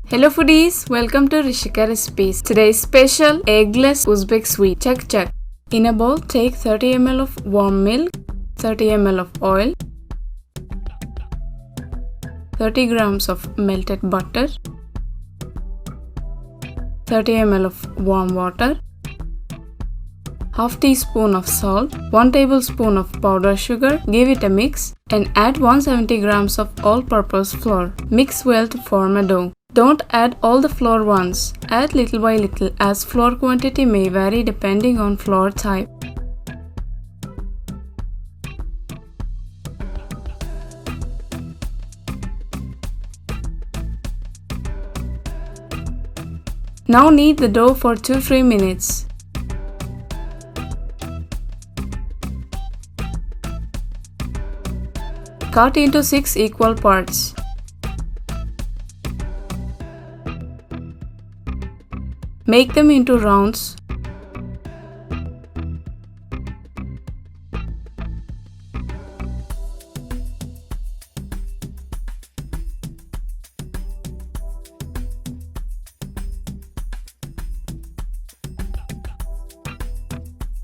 Hello foodies, welcome to Rishika recipes. Today's special eggless Uzbek sweet Chak Chak. In a bowl, take 30 ml of warm milk, 30 ml of oil, 30 grams of melted butter, 30 ml of warm water, half teaspoon of salt, 1 tablespoon of powdered sugar. Give it a mix and add 170 grams of all-purpose flour. Mix well to form a dough. Don't add all the flour once. Add little by little as flour quantity may vary depending on flour type. Now knead the dough for 2-3 minutes. Cut into 6 equal parts. Make them into rounds.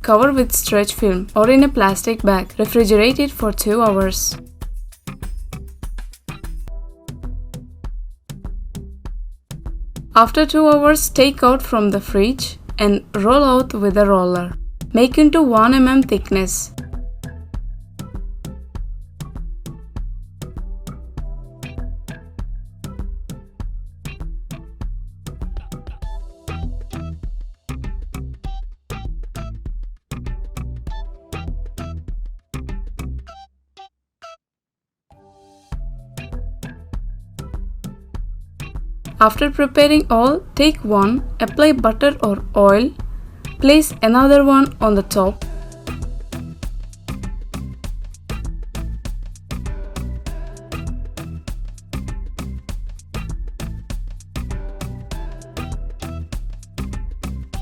Cover with stretch film or in a plastic bag. Refrigerate it for 2 hours. After 2 hours, take out from the fridge and roll out with a roller. Make into 1 mm thickness. After preparing all, take one, apply butter or oil, place another one on the top.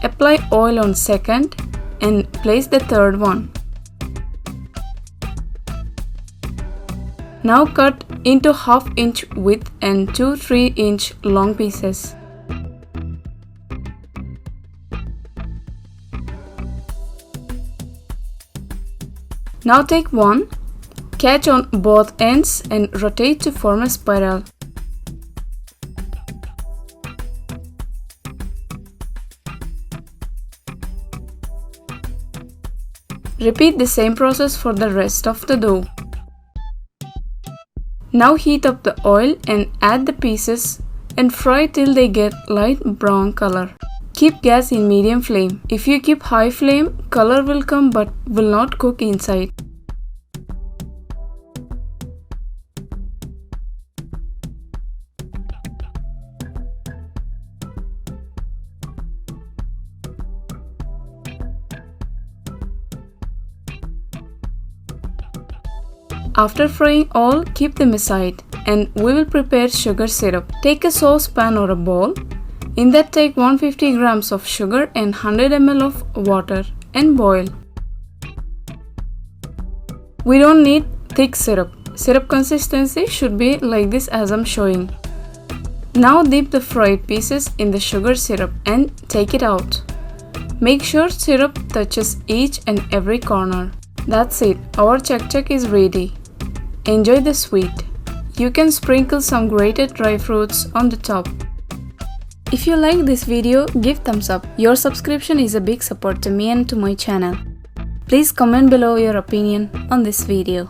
Apply oil on second and place the third one. Now cut into 1/2 inch width and 2-3 inch long pieces. Now take one, catch on both ends and rotate to form a spiral. Repeat the same process for the rest of the dough. Now heat up the oil and add the pieces and fry till they get light brown color. Keep gas in medium flame. If you keep high flame, color will come but will not cook inside. After frying all, keep them aside and we will prepare sugar syrup. Take a saucepan or a bowl. In that take 150 grams of sugar and 100 ml of water and boil. We don't need thick syrup. Syrup consistency should be like this as I'm showing. Now dip the fried pieces in the sugar syrup and take it out. Make sure syrup touches each and every corner. That's it. Our Chak Chak is ready. Enjoy the sweet. You can sprinkle some grated dry fruits on the top. If you like this video, give thumbs up. Your subscription is a big support to me and to my channel. Please comment below your opinion on this video.